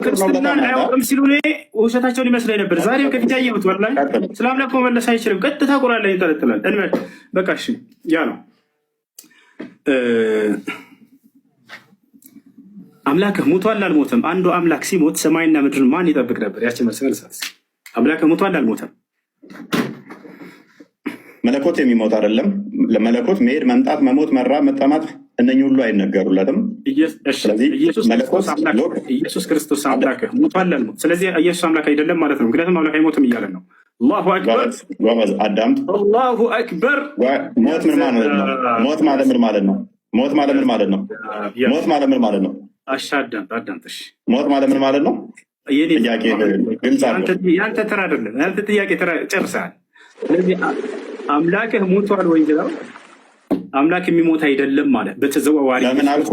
ክርስትናን አያውቅም ሲሉ ውሸታቸውን ይመስለኝ ነበር። ዛሬ ከፊት ያየሁት ወላሂ ስለ አምላክ መመለስ አይችልም። ቀጥታ ቁርአን ላይ ይንጠለጥላል። በቃ እሺ፣ ያ ነው አምላክህ ሙቷል አልሞተም? አንዱ አምላክ ሲሞት ሰማይና ምድርን ማን ይጠብቅ ነበር? ያችን መልስ መልሳት። አምላክህ ሙቷል አልሞተም? መለኮት የሚሞት አይደለም። ለመለኮት መሄድ፣ መምጣት፣ መሞት፣ መራብ፣ መጠማት እነኚህ ሁሉ አይነገሩለትም። ኢየሱስ ክርስቶስ አምላክህ ሙቷል አልሞተም? ስለዚህ ኢየሱስ አምላክ አይደለም ማለት ነው። ምክንያቱም አምላክ አይሞትም እያለን ነው። አላሁ አክበር፣ አዳምጥ። አላሁ አክበር። ሞት ምን ማለት ነው? ሞት ማለት ምን ማለት ነው? ሞት ማለት ምን ማለት ነው? ሞት ማለት ምን ማለት ነው? አዳምጥ። ሞት ማለት ምን ማለት ነው? ጥያቄ ግልጽ አድርገው። ያንተ ተራ አይደለም። ያንተ ጥያቄ ጨርሰሃል። ስለዚህ አምላክህ ሞቷል ወይ ይላል። አምላክ የሚሞት አይደለም ማለት በተዘዋዋሪ ለምን አልኩ?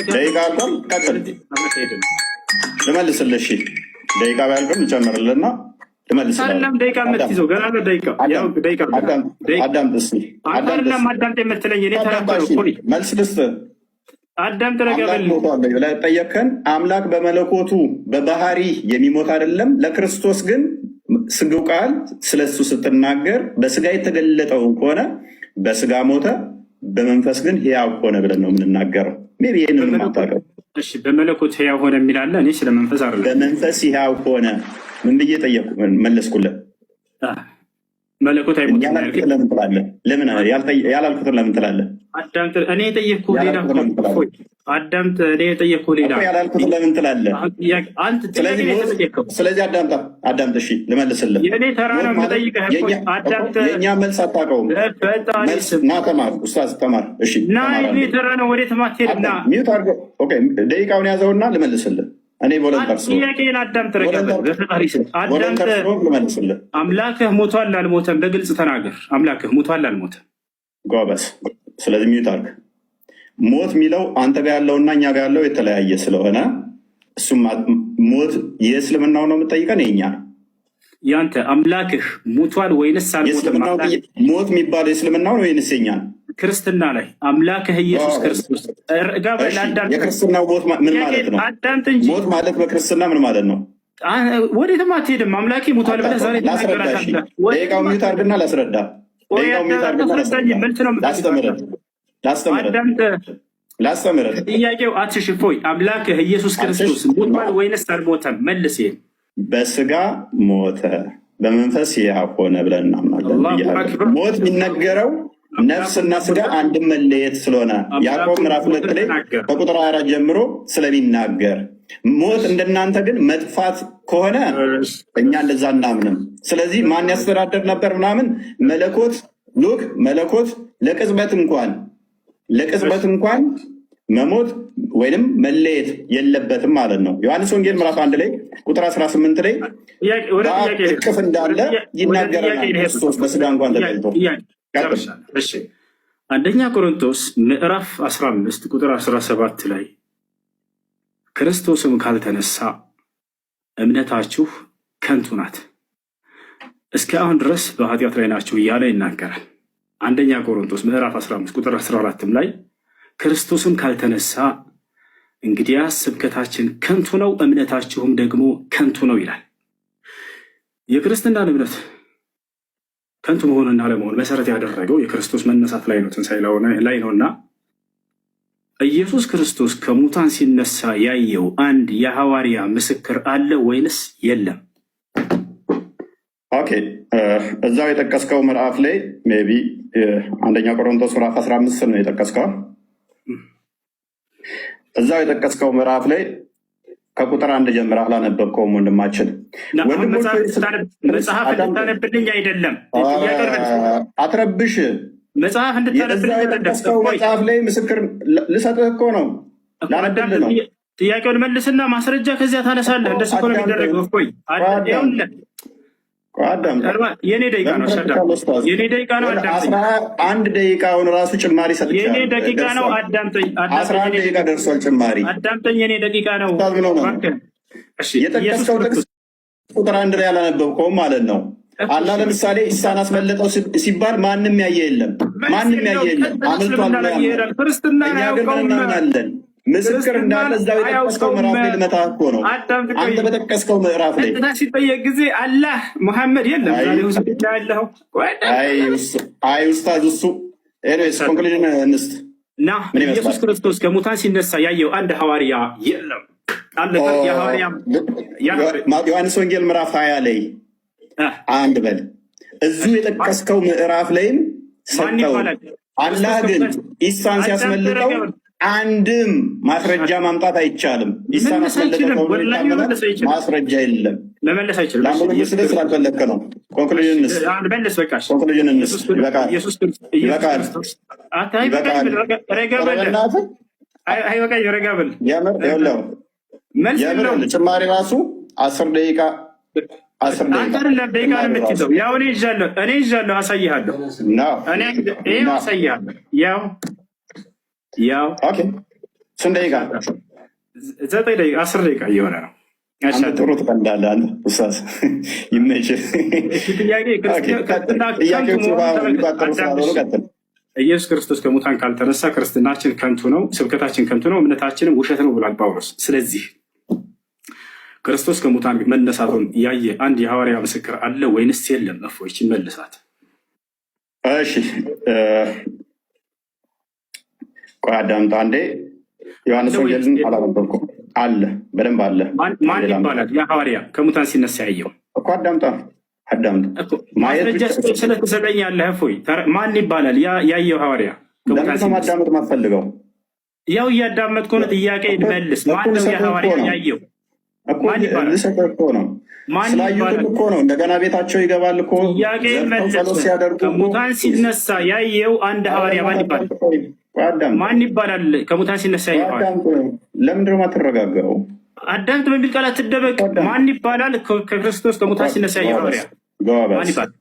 ደቂቃ አልኳል። ቀጥል፣ ልመልስልህ። ደቂቃ ባያልቅም ልጨምርልና ልመልስልህ። ደቂቃ የምትይዘው ገና ነው። አዳምጥ እስኪ። አዳምጥ የምትለኝ እኔ ተናገርኩ። መልስ ልስጥህ። አዳምጥ። ጠየቅከን። አምላክ በመለኮቱ በባህሪ የሚሞት አይደለም። ለክርስቶስ ግን ስጋው ቃል ስለሱ ስትናገር በስጋ የተገለጠው ከሆነ በስጋ ሞተ፣ በመንፈስ ግን ሕያው ሆነ ብለን ነው የምንናገረው። ሜይ ቢ ይህንን ማታውቀው። በመለኮት ሕያው ሆነ የሚላለ እኔ ስለ መንፈስ አይደለም። በመንፈስ ሕያው ሆነ ምን ብዬ ጠየቁ? መለስኩለት። መለኮት አይሞትም ለምን ትላለህ? ለምን ያላልኩትን ለምን ትላለህ? አዳምጥ። እኔ የጠየቅኩህ ሌላ። አዳምጥ። እኔ የጠየቅኩህ ሌላ። ያላልኩትን ለምን ትላለህ? ስለዚህ አዳምጥ። እሺ ልመልስልህ። የእኔ ተራ ነው የምጠይቅህ። አዳምጥ። የእኛ መልስ አታውቀውም። ና ተማር፣ ኡስታዝ ተማር። እሺ ና፣ የእኔ ተራ ነው። ወዴትም አትሄድም። ና ሚዩት አድርገው። ደቂቃውን ያዘውና ልመልስልህ። እኔ ቮለንተር ጥያቄን አዳምጥ። አምላክህ ሞቷል አልሞተም? በግልጽ ተናገር። አምላክህ ሞቷል አልሞተም? ጎበስ። ስለዚህ ሚዩት አድርግ። ሞት የሚለው አንተ ጋር ያለውና እኛ ጋር ያለው የተለያየ ስለሆነ እሱም ሞት የእስልምናው ነው የምጠይቀን፣ የኛ ነው። ያንተ አምላክህ ሞቷል ወይንስ አልሞተም? ሞት የሚባለው የእስልምናው ነው ወይንስ የኛ ነው? ክርስትና ላይ አምላክህ ኢየሱስ ክርስቶስ የክርስትናው ሞት ምን ማለት ነው? ሞት ማለት በክርስትና ምን ማለት ነው? ወዴትም አትሄድም። አምላኬ ሞቷል ብለህ ዛሬ ደቂቃው ሚዩት አድርግና ላስረዳ። ላስተምረህ። ጥያቄው አትሽፎይ። አምላክህ ኢየሱስ ክርስቶስ ሞቷል ወይንስ አልሞተም? መልስ። በስጋ ሞተ፣ በመንፈስ ሕያው ሆነ ብለን እናምናለን። ሞት የሚነገረው ነፍስና ስጋ አንድ መለየት ስለሆነ ያዕቆብ ምዕራፍ 2 ላይ ከቁጥር 24 ጀምሮ ስለሚናገር፣ ሞት እንደናንተ ግን መጥፋት ከሆነ እኛ እንደዛ እናምንም። ስለዚህ ማን ያስተዳደር ነበር ምናምን መለኮት ለቅጽበት እንኳን መሞት ወይንም መለየት የለበትም ማለት ነው። ዮሐንስ ወንጌል ምዕራፍ 1 ላይ ቁጥር 18 ላይ እቅፍ እንዳለ ይናገረናል። ክርስቶስ በስጋ እንኳን ተገልጦ አንደኛ ቆሮንቶስ ምዕራፍ 15 ቁጥር 17 ላይ ክርስቶስም ካልተነሳ እምነታችሁ ከንቱ ናት፣ እስከ አሁን ድረስ በኃጢአት ላይ ናችሁ እያለ ይናገራል። አንደኛ ቆሮንቶስ ምዕራፍ 15 ቁጥር 14 ላይ ክርስቶስም ካልተነሳ እንግዲያስ ስብከታችን ከንቱ ነው፣ እምነታችሁም ደግሞ ከንቱ ነው ይላል። የክርስትናን እምነት ከንቱ መሆንና አለመሆን መሰረት ያደረገው የክርስቶስ መነሳት ላይ ነው፣ ትንሣኤ ላይ ነው። እና ኢየሱስ ክርስቶስ ከሙታን ሲነሳ ያየው አንድ የሐዋርያ ምስክር አለ ወይንስ የለም? ኦኬ፣ እዛው የጠቀስከው ምዕራፍ ላይ ሜይ ቢ አንደኛ ቆሮንቶስ ምዕራፍ 15 ነው የጠቀስከው። እዛው የጠቀስከው ምዕራፍ ላይ ከቁጥር 1 ጀምረህ አላነበብከውም ወንድማችን። መጽሐፍ እንድታነብልኝ አይደለም፣ አትረብሽ። መጽሐፍ እንድታነብልኝ መጽሐፍ ላይ ምስክር ልሰጥህ እኮ ነው፣ ላነብልህ ነው። ጥያቄውን መልስና ማስረጃ ከዚያ ታነሳለህ። እንደሱ እኮ ነው የሚደረገው። ቆይ የኔ ደቂቃ ነው፣ የኔ ደቂቃ ነው። አንድ ደቂቃውን ራሱ ጭማሪ ሰጥቻለሁ። የኔ ደቂቃ ነው። አዳምጠኝ። 11 ደቂቃ ደርሷል ጭማሪ። አዳምጠኝ። የኔ ደቂቃ ነው። የጠቀስከው ጥቅስ ቁጥር 1 ላይ አላነበብከውም ማለት ነው። አላህ ለምሳሌ ኢሳን አስመለጠው ሲባል ማንም ያየ የለም፣ ማንም ያየ የለም። አምልቷል። እኛ ግን ምን እናምናለን? ምስክር እንዳለ እዛው የጠቀስከው ምዕራፍ ላይ ልመታህ እኮ ነው። አንተ በጠቀስከው ምዕራፍ ላይ ሲጠየቅ ጊዜ አላህ ሙሐመድ የለም ያለው አይ ኡስታዝ እሱ ኤኒዌይስ ኮንክሉዥን እንስት እና ኢየሱስ ክርስቶስ ከሙታን ሲነሳ ያየው አንድ ሐዋርያ የለም አለ። የሐዋርያ ዮሐንስ ወንጌል ምዕራፍ 20 ላይ አንድ በል እዚሁ የጠቀስከው ምዕራፍ ላይም ሰጠው። አላህ ግን ኢሳን ሲያስመልጠው አንድም ማስረጃ ማምጣት አይቻልም። ኢሳን አስመልጠው ማስረጃ የለም። መመለስ አይችልም። ለምን ስላልፈለክ ነው። ኮንክሉዥን መለስ በቃሽ። ኮንክሉዥን ይበቃል። ጭማሪ ራሱ 10 ደቂቃ አንተ አይደለም ደቂቃ ነው የምትይዘው። ያው እኔ ይዣለሁ አሳይሃለሁ። እኔ አሳይሃለሁ። ያው ኦኬ ስንት ደቂቃ? 9 ደቂቃ 10 ደቂቃ እየሆነ ነው። ጥሩ ትቀልዳለህ አንተ ኡስታዝ፣ ይመችህ። ኢየሱስ ክርስቶስ ከሙታን ካልተነሳ ክርስትናችን ከንቱ ነው፣ ስብከታችን ከንቱ ነው፣ እምነታችንም ውሸት ነው ብሏል ጳውሎስ። ስለዚህ ክርስቶስ ከሙታን መነሳቱን ያየ አንድ የሐዋርያ ምስክር አለ ወይንስ የለም? እፎይች መልሳት። እሺ ቆይ አዳምጣ አንዴ። ዮሐንስ ወንጌልን አላነበብኩም። አለ በደንብ አለ። ማን ይባላል? የሐዋርያ ከሙታን ሲነሳ ያየው እኮ አዳምጣ ማስረጃ ስለተሰጠኛለህ። እፎይ ማን ይባላል? ያየው ሐዋርያ ማዳመጥ ማትፈልገው? ያው እያዳመጥኩ ነው። ጥያቄ መልስ። ማንም የሐዋርያ ያየው እኮ ነው ስላዩትም እኮ ነው። እንደገና ቤታቸው ይገባል እኮ ጥያቄ መልስ። ከሙታን ሲነሳ ያየው አንድ ሐዋርያ ማን ይባላል? ማን ይባላል? ከሙታን ሲነሳ ያየው ለምንድን ነው የማትረጋጋው? አዳምጥ በሚል ቃል አትደበቅ። ማን ይባላል? ከክርስቶስ ከሙታን ሲነሳ ያየው ሐዋርያ ማን ይባላል?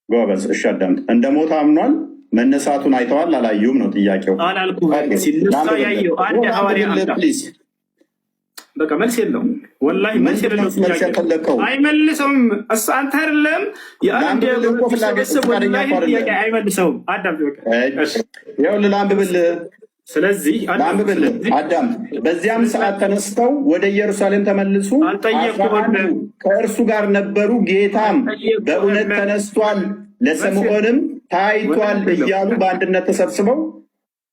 ጎበዝ። እሺ አዳምጥ። እንደ ሞት አምኗል። መነሳቱን አይተዋል አላዩም ነው ጥያቄው። አላልኩህም። ሲነሳ ያየው አንድ ሐዋርያ በቃ መልስ የለውም። ወላሂ መልስ የለውም። አይመልሰውም። አንተ አይደለም አይመልሰውም። አዳም ይኸውልህ ላንብብልህ። ስለዚህ አዳም በዚያም ሰዓት ተነስተው ወደ ኢየሩሳሌም ተመልሱ፣ ከእርሱ ጋር ነበሩ። ጌታም በእውነት ተነስቷል፣ ለስምዖንም ታይቷል እያሉ በአንድነት ተሰብስበው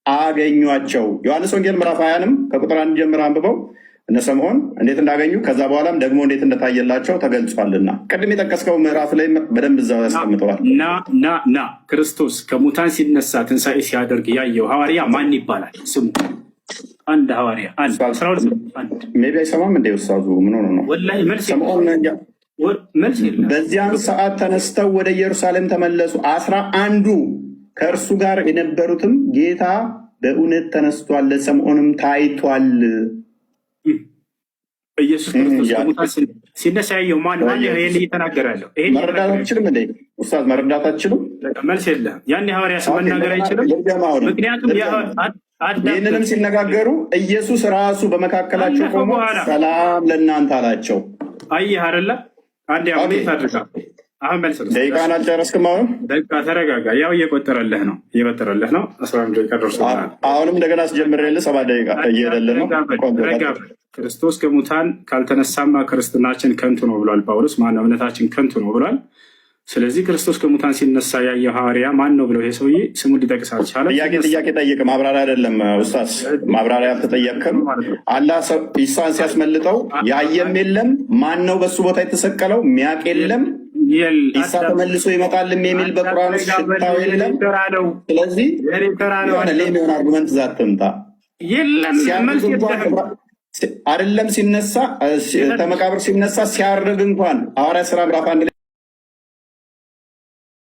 አገኟቸው። ዮሐንስ ወንጌል ምዕራፍ 20ንም ከቁጥር 1 ጀምር አንብበው እነ ስምዖን እንዴት እንዳገኙ ከዛ በኋላም ደግሞ እንዴት እንደታየላቸው ተገልጿልና ቅድም የጠቀስከው ምዕራፍ ላይ በደንብ እዛው ያስቀምጠዋል። ና ክርስቶስ ከሙታን ሲነሳ ትንሣኤ ሲያደርግ ያየው ሐዋርያ ማን ይባላል? ስሙ አንድ ሐዋርያ ሜቢ አይሰማም እንደ ውሳዙ ምን ሆነ ነው? ወላሂ መልስ በዚያን ሰዓት ተነስተው ወደ ኢየሩሳሌም ተመለሱ። 11ዱ ከእርሱ ጋር የነበሩትም ጌታ በእውነት ተነስቷል፣ ለስምዖንም ታይቷል። ኢየሱስ ክርስቶስ ከሙታን ሲነሳ ያየው ማን ይሄን እየተናገራለሁ? መረዳት አትችልም እንዴ ኡስታዝ? መረዳት አትችልም? መልስ የለም። ያን የሐዋርያ ስም መናገር አይችልም። ምክንያቱም ይህንንም ሲነጋገሩ ኢየሱስ ራሱ በመካከላቸው ቆሞ ሰላም ለእናንተ አላቸው። አየህ አይደለ? አንድ አሜት አድርጋ አሁን መልስ ደቂቃን አልጨረስክም። አሁን ደቂቃ ተረጋጋ። ያው እየቆጠረልህ ነው 11 ደቂቃ ደርሶታል። አሁንም እንደገና አስጀምሬልህ 7 ደቂቃ እየሄደልህ ነው። ክርስቶስ ከሙታን ካልተነሳማ ክርስትናችን ከንቱ ነው ብሏል ጳውሎስ። ማነው? እምነታችን ከንቱ ነው ብሏል። ስለዚህ ክርስቶስ ከሙታን ሲነሳ ያየው ሐዋርያ ማን ነው ብለው ይሄ ሰውዬ ስሙን ሊጠቅስ አልቻለም። ጥያቄ ጠይቅ። ማብራሪያ አይደለም ኡስታዝ፣ ማብራሪያ አልተጠየቅም። አላህ ኢሳን ሲያስመልጠው ያየም የለም። ማን ነው በሱ ቦታ የተሰቀለው? ሚያቅ የለም። ኢሳ ተመልሶ ይመጣልም የሚል በቁርአን ውስጥ ሽታው የለም። ስለዚህ ሌላ አርጉመንት ዛትምጣ አይደለም። ሲነሳ ከመቃብር ሲነሳ ሲያርግ እንኳን ሐዋርያት ሥራ ምዕራፍ 1